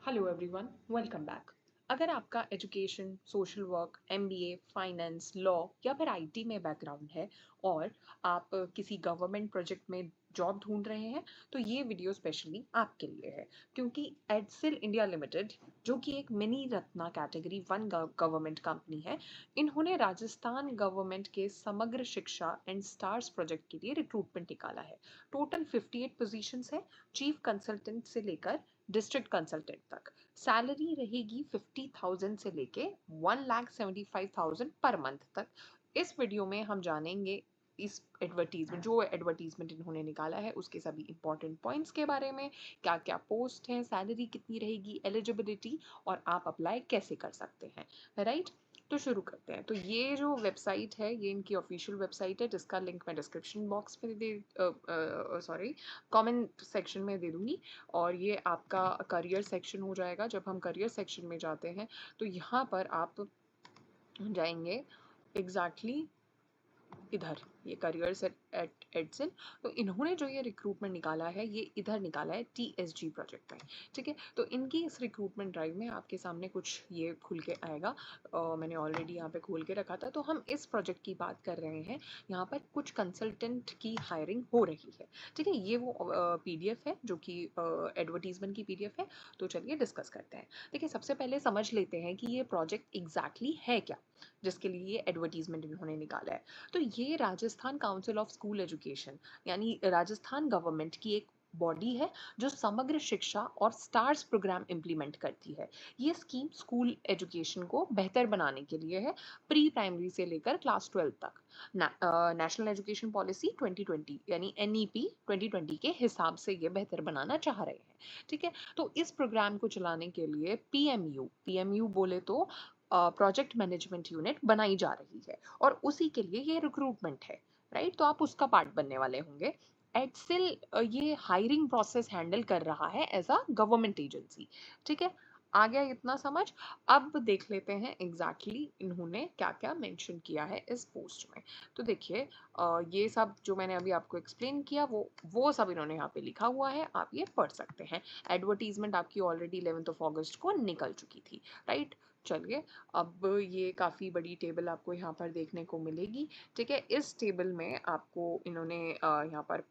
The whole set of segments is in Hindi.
Hello everyone, welcome back. अगर आपका education, social work, MBA, finance, law या फिर आईटी में बैकग्राउंड है और आप किसी गवर्नमेंट प्रोजेक्ट में जॉब ढूंढ रहे हैं, तो ये वीडियो स्पेशली आपके लिए है। क्योंकि एडसिल इंडिया लिमिटेड, जो कि एक mini Ratna category one government company है, इन्होंने राजस्थान गवर्नमेंट के समग्र शिक्षा एंड स्टार्स प्रोजेक्ट के लिए रिक्रूटमेंट निकाला है। टोटल 58 पोजीशंस है, चीफ कंसल्टेंट से लेकर डिस्ट्रिक्ट कंसल्टेंट तक। सैलरी रहेगी 50,000 से लेके 1,75,000 पर मंथ तक। इस वीडियो में हम जानेंगे इस एडवर्टीजमेंट इन्होंने निकाला है उसके सभी इंपॉर्टेंट पॉइंट्स के बारे में, क्या क्या पोस्ट है, सैलरी कितनी रहेगी, एलिजिबिलिटी और आप अप्लाई कैसे कर सकते हैं। राइट, तो शुरू करते हैं। तो ये जो वेबसाइट है, ये इनकी ऑफिशियल वेबसाइट है, जिसका लिंक मैं डिस्क्रिप्शन बॉक्स में दे सॉरी कमेंट सेक्शन में दे दूंगी। और ये आपका करियर सेक्शन हो जाएगा। जब हम करियर सेक्शन में जाते हैं तो यहाँ पर आप जाएंगे एग्जैक्टली इधर, ये करियर्स एट एडसिल। तो इन्होंने जो ये रिक्रूटमेंट निकाला है, ये इधर निकाला है टीएसजी प्रोजेक्ट में। ठीक है, तो इनकी इस रिक्रूटमेंट ड्राइव में आपके सामने कुछ ये खुल के आएगा। मैंने ऑलरेडी यहाँ पे खोल के रखा था। तो हम इस प्रोजेक्ट की बात कर रहे हैं। यहाँ पर कुछ कंसल्टेंट की हायरिंग हो रही है। ठीक है, ये वो पीडीएफ है जो कि एडवर्टीजमेंट की पीडीएफ है। तो चलिए डिस्कस करते हैं। देखिए, सबसे पहले समझ लेते हैं कि ये प्रोजेक्ट एग्जैक्टली है क्या, जिसके लिए ये एडवर्टीजमेंट इन्होंने निकाला है। तो ये Rajasthan council of school education, यानी राजस्थान गवर्नमेंट की एक बॉडी है जो समग्र शिक्षा और स्टार्स प्रोग्राम इम्प्लीमेंट करती है। ये स्कीम स्कूल एजुकेशन को बेहतर बनाने के लिए है, प्री प्राइमरी से लेकर क्लास 12 तक। नेशनल एजुकेशन पॉलिसी 2020 यानी एनईपी 2020 के हिसाब से ये बेहतर बनाना चाह रहे हैं। ठीक है, तो इस प्रोग्राम को चलाने के लिए पीएमयू बोले तो प्रोजेक्ट मैनेजमेंट यूनिट बनाई जा रही है और उसी के लिए ये रिक्रूटमेंट है। राइट, तो आप उसका पार्ट बनने वाले होंगे। एडसिल ये हायरिंग प्रोसेस हैंडल कर रहा है एज अ गवर्नमेंट एजेंसी। ठीक है, आ गया इतना समझ। अब देख लेते हैं एग्जैक्टली इन्होंने क्या क्या मेंशन किया है इस पोस्ट में। तो देखिए, ये सब जो मैंने अभी आपको एक्सप्लेन किया वो सब इन्होंने यहाँ पे लिखा हुआ है, आप ये पढ़ सकते हैं। एडवर्टीजमेंट आपकी ऑलरेडी 11 अगस्त को निकल चुकी थी। राइट, चलिए, अब ये काफ़ी बड़ी टेबल आपको यहाँ पर देखने को मिलेगी। ठीक है, इस टेबल में आपको इन्होंने यहाँ पर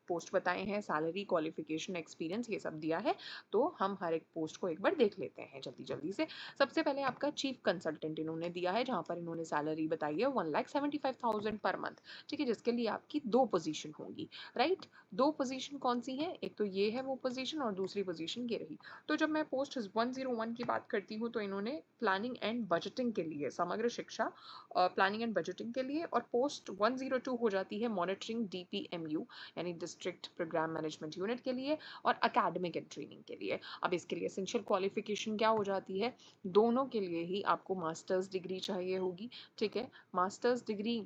पोस्ट बताए हैं, सैलरी, क्वालिफिकेशन, एक्सपीरियंस, ये सब दिया है। तो हम हर एक पोस्ट को एक बार देख लेते हैं जल्दी जल्दी से। सबसे पहले आपका चीफ कंसल्टेंट इन्होंने दिया है, जहाँ पर इन्होंने सैलरी बताई है 1,75,000 पर मंथ। ठीक है, जिसके लिए आपकी दो पोजीशन होंगी। राइट, दो पोजीशन कौन सी है, एक तो ये है वो पोजीशन और दूसरी पोजीशन ये रही। तो जब मैं पोस्ट 101 की बात करती हूँ तो इन्होंने प्लानिंग एंड बजटिंग के लिए, समग्र शिक्षा प्लानिंग एंड बजटिंग के लिए, और पोस्ट 102 हो जाती है मॉनिटरिंग डीपीएमयू यानी डिस्ट्रिक्ट प्रोग्राम मैनेजमेंट यूनिट के लिए और अकेडमिक एंड ट्रेनिंग के लिए। अब इसके लिए एसेंशियल क्वालिफिकेशन क्या हो जाती है, दोनों के लिए ही आपको मास्टर्स डिग्री चाहिए होगी। ठीक है, मास्टर्स डिग्री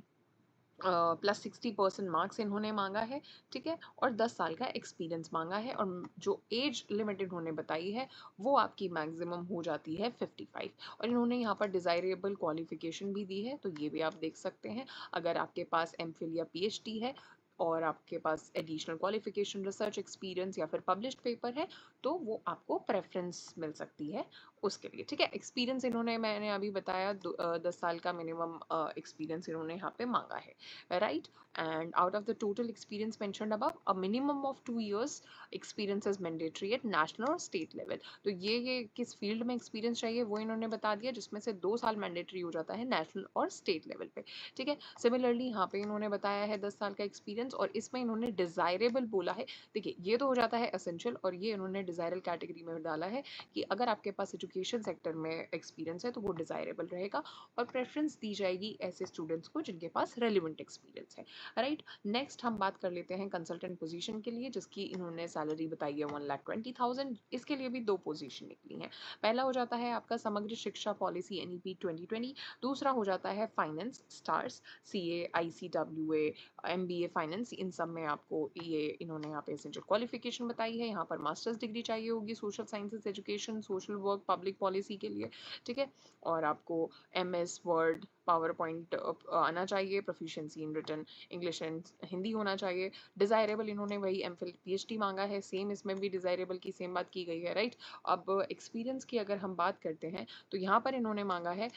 प्लस 60% मार्क्स इन्होंने मांगा है। ठीक है, और 10 साल का एक्सपीरियंस मांगा है, और जो एज लिमिट इन्होंने बताई है वो आपकी मैक्सिमम हो जाती है 55। और इन्होंने यहाँ पर डिज़ायरेबल क्वालिफिकेशन भी दी है, तो ये भी आप देख सकते हैं। अगर आपके पास एमफिल या पीएचडी है और आपके पास एडिशनल क्वालिफिकेशन, रिसर्च एक्सपीरियंस या फिर पब्लिश्ड पेपर है, तो वो आपको प्रेफरेंस मिल सकती है उसके लिए। ठीक है, एक्सपीरियंस इन्होंने, मैंने अभी बताया, 10 साल का मिनिमम एक्सपीरियंस इन्होंने यहाँ पे मांगा है। Right, and out of the total experience mentioned above, a minimum of 2 years experience is mandatory at national और state level। तो ये किस फील्ड में एक्सपीरियंस चाहिए वो इन्होंने बता दिया, जिसमें से 2 साल मैंडेटरी हो जाता है नेशनल और स्टेट लेवल पे। ठीक है, सिमिलरली यहाँ पे इन्होंने बताया है 10 साल का एक्सपीरियंस, और इसमें इन्होंने डिजायरेबल बोला है। देखिए, ये तो हो जाता है एसेंशियल, और ये इन्होंने डिजायरल कैटेगरी में डाला है कि अगर आपके पास एजुकेशन सेक्टर में एक्सपीरियंस है तो वो डिजायरेबल रहेगा, और प्रेफरेंस दी जाएगी ऐसे स्टूडेंट्स को जिनके पास रेलिवेंट एक्सपीरियंस है। राइट, नेक्स्ट हम बात कर लेते हैं कंसल्टेंट पोजीशन के लिए, जिसकी इन्होंने सैलरी बताई है 1,20,000। इसके लिए भी दो पोजीशन निकली हैं। पहला हो जाता है आपका समग्र शिक्षा पॉलिसी एनईपी 2020, दूसरा हो जाता है finance stars, CA, ICWA, MBA finance. इन सब में आपको ये इन्होंने यहाँ पे एसेंशियल क्वालिफिकेशन बताई है। यहाँ पर मास्टर्स डिग्री चाहिए होगी social sciences education, social work, public policy के लिए। ठीक है, और आपको एमएस वर्ड, पावर पॉइंट आना चाहिए, proficiency in written English and Hindi होना चाहिए। डिज़ायरेबल इन्होंने वही एमफिल पीएचडी मांगा है, सेम इसमें भी डिज़ायरेबल की सेम बात की गई है, राइट। अब एक्सपीरियंस की अगर हम बात करते हैं तो यहाँ पर इन्होंने मांगा है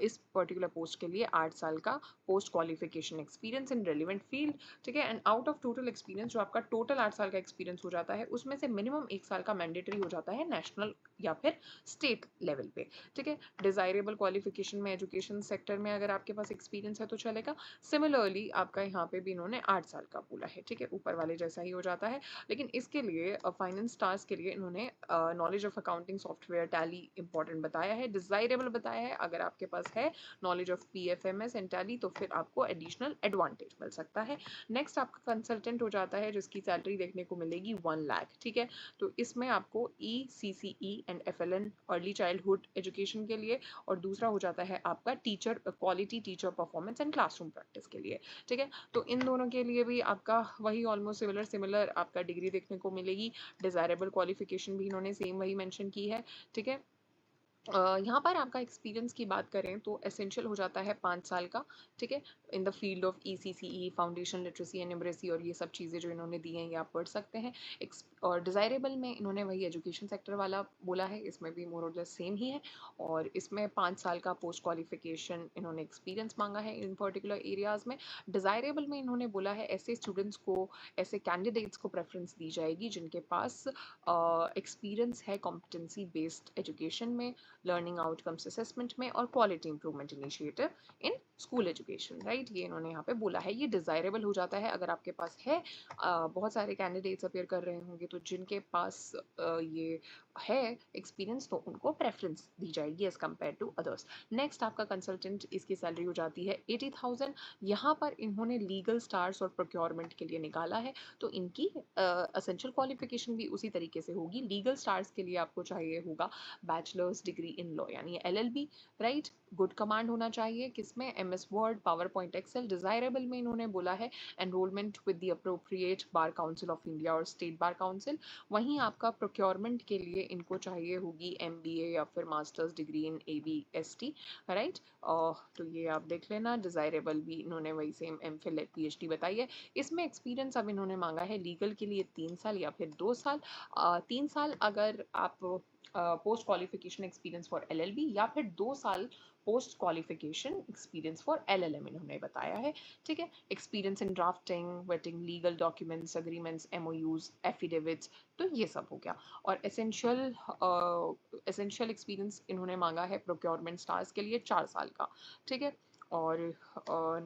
इस पर्टिकुलर पोस्ट के लिए 8 साल का post qualification experience in relevant field, ठीक है। And out of total experience, जो आपका टोटल 8 साल का एक्सपीरियंस हो जाता है, उसमें से मिनिमम 1 साल का मैंडेटरी हो जाता है नेशनल या फिर स्टेट लेवल पे, ठीक है। डिजायरेबल क्वालिफिकेशन में एजुकेशन सेक्टर में अगर आपके पास एक्सपीरियंस है तो चलेगा। सिमिलरली आपका यहाँ पे भी इन्होंने 8 साल का बोला है, ठीक है, ऊपर वाले जैसा ही हो जाता है। लेकिन इसके लिए फाइनेंस स्टार्स के लिए इन्होंने knowledge of accounting software tally important बताया है, डिजायरेबल बताया है। अगर आपके पास है knowledge of PFMS and tally तो फिर आपको एडिशनल एडवांटेज मिल सकता है। नेक्स्ट आपका कंसल्टेंट हो जाता है, जिसकी सैलरी देखने को मिलेगी 1 लाख, ठीक है। तो इसमें आपको ECCE and FLN early childhood education के लिए, और दूसरा हो जाता है आपका teacher quality teacher performance and classroom practice के लिए, ठीक है। तो इन दोनों के लिए भी आपका वही ऑलमोस्ट सिमिलर आपका डिग्री देखने को मिलेगी। डिजायरेबल क्वालिफिकेशन भी इन्होंने सेम वही मेंशन की है, ठीक है। यहाँ पर आपका एक्सपीरियंस की बात करें तो एसेंशियल हो जाता है 5 साल का, ठीक है, in the field of ECCE foundation literacy and numeracy, और ये सब चीज़ें जो इन्होंने दी हैं ये आप पढ़ सकते हैं। और डिज़ायरेबल में इन्होंने वही एजुकेशन सेक्टर वाला बोला है, इसमें भी मोर और लेस सेम ही है। और इसमें 5 साल का पोस्ट क्वालिफिकेशन इन्होंने एक्सपीरियंस मांगा है इन पर्टिकुलर एरियाज़ में। डिज़ायरेबल में इन्होंने बोला है ऐसे स्टूडेंट्स को, ऐसे कैंडिडेट्स को प्रेफरेंस दी जाएगी जिनके पास एक्सपीरियंस है कॉम्पिटेंसी बेस्ड एजुकेशन में, लर्निंग आउटकम्स असेसमेंट में, और quality improvement initiative in school education, right. ये इन्होंने यहाँ पे बोला है। ये डिजायरेबल हो जाता है अगर आपके पास है, बहुत सारे कैंडिडेट्स अपेयर कर रहे होंगे तो जिनके पास ये है एक्सपीरियंस तो उनको प्रेफरेंस दी जाएगी as compare to others. Next आपका कंसल्टेंट, इसकी सैलरी हो जाती है 80,000। यहाँ पर इन्होंने लीगल स्टार्स और प्रोक्योरमेंट के लिए निकाला है, तो इनकी असेंशियल क्वालिफिकेशन भी उसी तरीके से होगी। लीगल स्टार्स के लिए आपको चाहिए होगा बैचलर्स डिग्री इन लॉ यानी LLB, राइट। गुड कमांड होना चाहिए किसमें, MS word, power point excel. Desirable में इन्होंने बोला है enrolment with the appropriate bar council of India और स्टेट बार काउंसिल। वहीं आपका प्रोक्योरमेंट के लिए इनको चाहिए होगी MBA या फिर masters degree in ABST, right. तो ये आप देख लेना। डिजायरेबल भी इन्होंने वही सेम MPhil PhD बताई है। इसमें एक्सपीरियंस अब इन्होंने मांगा है लीगल के लिए 3 साल या फिर 2 साल। 3 साल अगर आप post qualification experience for LLB, या फिर 2 साल post qualification experience for LLM इन्होंने बताया है, ठीक है। Experience in drafting, waiting legal documents, agreements, MOUs, affidavits, तो ये सब हो गया। और एसेंशियल एक्सपीरियंस इन्होंने मांगा है प्रोक्योरमेंट स्टार्स के लिए 4 साल का, ठीक है। और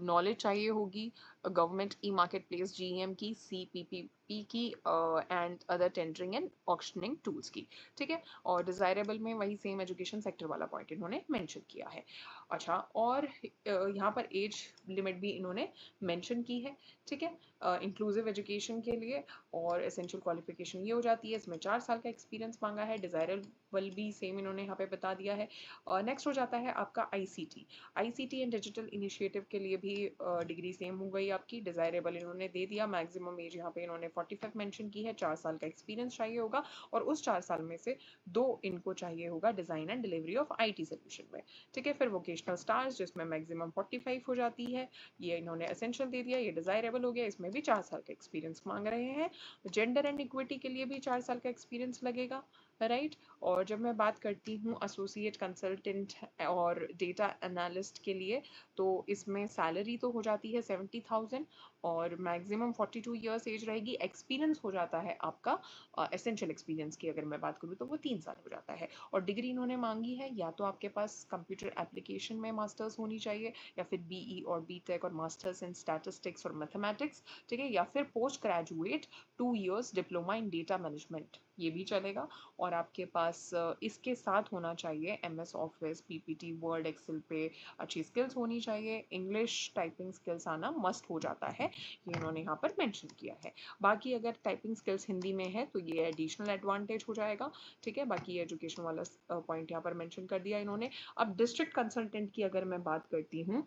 नॉलेज चाहिए होगी government e market place GEM की, CPPP की and other tendering and auctioning tools की, ठीक है। और डिजायरेबल में वही सेम एजुकेशन सेक्टर वाला पॉइंट इन्होंने मेंशन किया है। अच्छा, और यहाँ पर एज लिमिट भी इन्होंने मेंशन की है, ठीक है, इंक्लूसिव एजुकेशन के लिए। और एसेंशियल क्वालिफिकेशन ये हो जाती है, इसमें 4 साल का एक्सपीरियंस मांगा है। डिजायरेबल भी सेम इन्होंने यहाँ पे बता दिया है। नेक्स्ट हो जाता है आपका ICT एंड डिजिटल इनिशिएटिव के लिए भी डिग्री सेम हो गई आपकी। डिजायरेबल इन्होंने दे दिया, मैक्सिमम एज यहाँ पे इन्होंने 45 मेंशन की है। 4 साल का एक्सपीरियंस चाहिए होगा, और उस 4 साल में से 2 इनको चाहिए होगा design and delivery of IT solution में, ठीक है। फिर वोकेशनल स्टार्स जिसमें मैक्सिमम 45 हो जाती है, ये इन्होंने एसेंशियल दे दिया, ये डिजायरेबल हो गया। इसमें भी 4 साल का एक्सपीरियंस मांग रहे हैं। जेंडर एंड इक्विटी के लिए भी 4 साल का एक्सपीरियंस लगेगा, राइट। और जब मैं बात करती हूँ एसोसिएट कंसल्टेंट और डेटा एनालिस्ट के लिए, तो इसमें सैलरी तो हो जाती है 70,000, और मैक्सिमम 42 ईयर्स एज रहेगी। एक्सपीरियंस हो जाता है आपका, एसेंशियल एक्सपीरियंस की अगर मैं बात करूँ तो वो 3 साल हो जाता है। और डिग्री इन्होंने मांगी है, या तो आपके पास कंप्यूटर एप्लीकेशन में मास्टर्स होनी चाहिए, या फिर BE और BTech और मास्टर्स इन स्टैटिस्टिक्स और मैथमेटिक्स, ठीक है, या फिर post graduate 2 years diploma in data management, ये भी चलेगा। और आपके पास इसके साथ होना चाहिए MS office, PPT, word, excel पे अच्छी स्किल्स होनी चाहिए। इंग्लिश टाइपिंग स्किल्स आना मस्ट हो जाता है, ये इन्होंने यहाँ पर मेंशन किया है। बाकी अगर टाइपिंग स्किल्स हिंदी में है तो ये एडिशनल एडवांटेज हो जाएगा, ठीक है। बाकी एजुकेशन वाला पॉइंट यहाँ पर मेंशन कर दिया इन्होंने। अब डिस्ट्रिक्ट कंसल्टेंट की अगर मैं बात करती हूँ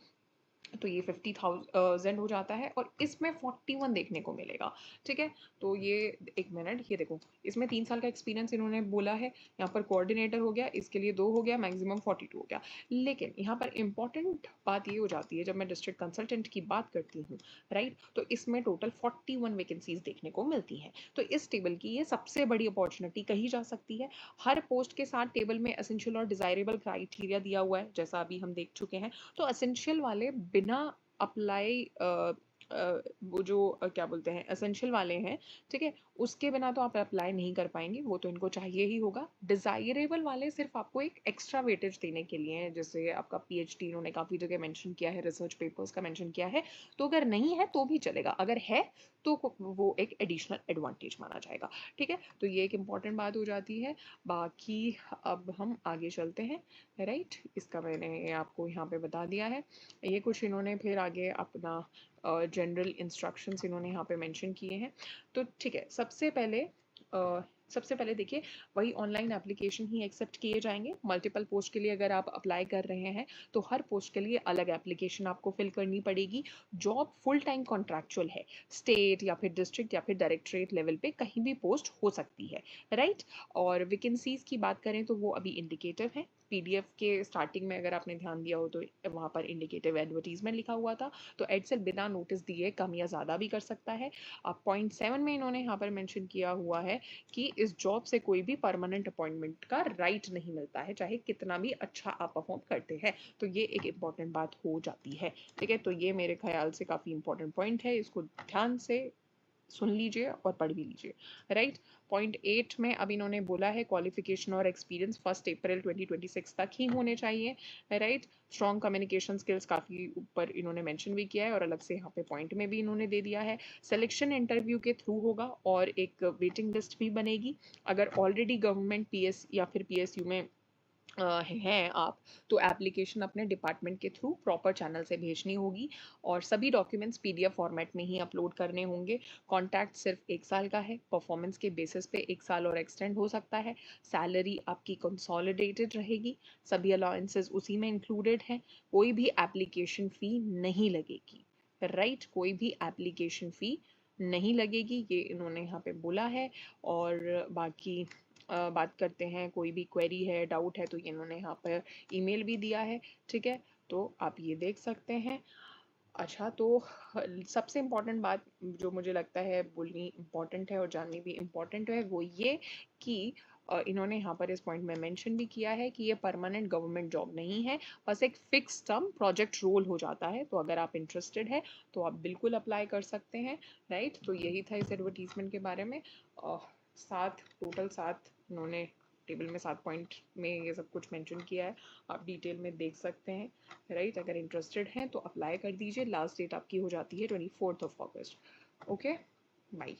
तो ये 50,000 हो जाता है और इसमें 41 देखने को मिलेगा। ठीक है, तो ये एक मिनट, ये देखो इसमें 3 साल का एक्सपीरियंस इन्होंने बोला है। यहाँ पर कोऑर्डिनेटर हो गया, इसके लिए 2 हो गया, मैक्सिमम 42 हो गया। लेकिन यहाँ पर इंपॉर्टेंट बात ये हो जाती है, जब मैं डिस्ट्रिक्ट कंसल्टेंट की बात करती हूँ, राइट, तो इसमें टोटल 41 वैकेंसीज देखने को मिलती हैं। तो इस टेबल की ये सबसे बड़ी अपॉर्चुनिटी कही जा सकती है। हर पोस्ट के साथ टेबल में एसेंशियल और डिजायरेबल क्राइटेरिया दिया हुआ है, जैसा अभी हम देख चुके हैं। तो एसेंशियल वाले बिना अप्लाई वो जो क्या बोलते हैं एसेंशियल वाले हैं, ठीक है, उसके बिना तो आप अप्लाई नहीं कर पाएंगे, वो तो इनको चाहिए ही होगा। डिजायरेबल वाले सिर्फ आपको एक एक्स्ट्रा वेटेज देने के लिए हैं, जैसे आपका पीएचडी इन्होंने काफ़ी जगह मेंशन किया है, रिसर्च पेपर्स का मेंशन किया है। तो अगर नहीं है तो भी चलेगा, अगर है तो वो एक एडिशनल एडवांटेज माना जाएगा। ठीक है, तो ये एक इम्पॉर्टेंट बात हो जाती है। बाकी अब हम आगे चलते हैं, राइट, इसका मैंने आपको यहाँ पे बता दिया है। ये कुछ इन्होंने फिर आगे अपना जनरल इंस्ट्रक्शंस इन्होंने यहाँ पे मेंशन किए हैं। तो ठीक है, सबसे पहले देखिए, वही ऑनलाइन एप्लीकेशन ही एक्सेप्ट किए जाएंगे। मल्टीपल पोस्ट के लिए अगर आप अप्लाई कर रहे हैं तो हर पोस्ट के लिए अलग एप्लीकेशन आपको फिल करनी पड़ेगी। जॉब फुल टाइम कॉन्ट्रैक्चुअल है, स्टेट या फिर डिस्ट्रिक्ट या फिर डायरेक्टरेट लेवल पे कहीं भी पोस्ट हो सकती है, राइट। और वैकेंसीज की बात करें तो वो अभी इंडिकेटिव है। पीडीएफ के स्टार्टिंग में अगर आपने ध्यान दिया हो तो वहाँ पर इंडिकेटिव एडवर्टीजमेंट लिखा हुआ था। तो एडसेल बिना नोटिस दिए कम या ज़्यादा भी कर सकता है। अब पॉइंट 7 में इन्होंने यहाँ पर मेंशन किया हुआ है कि इस जॉब से कोई भी परमानेंट अपॉइंटमेंट का राइट नहीं मिलता है, चाहे कितना भी अच्छा आप परफॉर्म करते हैं। तो ये एक इम्पॉर्टेंट बात हो जाती है। ठीक है, तो ये मेरे ख्याल से काफ़ी इंपॉर्टेंट पॉइंट है, इसको ध्यान से सुन लीजिए और पढ़ भी लीजिए, राइट। पॉइंट 8 में अब इन्होंने बोला है क्वालिफिकेशन और एक्सपीरियंस 1 अप्रैल 2026 तक ही होने चाहिए, राइट। स्ट्रॉन्ग कम्युनिकेशन स्किल्स काफ़ी ऊपर इन्होंने मेंशन भी किया है और अलग से यहाँ पे पॉइंट में भी इन्होंने दे दिया है। सिलेक्शन इंटरव्यू के थ्रू होगा और एक वेटिंग लिस्ट भी बनेगी। अगर ऑलरेडी गवर्नमेंट पीएस या फिर पीएसयू में हैं आप, तो एप्लीकेशन अपने डिपार्टमेंट के थ्रू प्रॉपर चैनल से भेजनी होगी और सभी डॉक्यूमेंट्स पीडीएफ फॉर्मेट में ही अपलोड करने होंगे। कॉन्ट्रैक्ट सिर्फ 1 साल का है, परफॉर्मेंस के बेसिस पे 1 साल और एक्सटेंड हो सकता है। सैलरी आपकी कंसोलिडेटेड रहेगी, सभी अलाउंसेस उसी में इंक्लूडेड हैं। कोई भी एप्लीकेशन फ़ी नहीं लगेगी, राइट, कोई भी एप्लीकेशन फ़ी नहीं लगेगी, ये इन्होंने यहाँ पे बोला है। और बाकी बात करते हैं, कोई भी क्वेरी है, डाउट है, तो ये इन्होंने यहाँ पर ईमेल भी दिया है। ठीक है, तो आप ये देख सकते हैं। अच्छा, तो सबसे इम्पोर्टेंट बात जो मुझे लगता है बोलनी इम्पोर्टेंट है और जाननी भी इम्पोर्टेंट है, वो ये कि इन्होंने यहाँ पर इस पॉइंट में मेंशन भी किया है कि ये परमानेंट गवर्नमेंट जॉब नहीं है, बस एक फिक्स टर्म प्रोजेक्ट रोल हो जाता है। तो अगर आप इंटरेस्टेड है तो आप बिल्कुल अप्लाई कर सकते हैं, राइट। तो यही था इस एडवर्टीजमेंट के बारे में। 7 इन्होंने टेबल में 7 पॉइंट में ये सब कुछ मेंशन किया है, आप डिटेल में देख सकते हैं, राइट। अगर इंटरेस्टेड हैं तो अप्लाई कर दीजिए। लास्ट डेट आपकी हो जाती है 24 अगस्त। Okay, bye.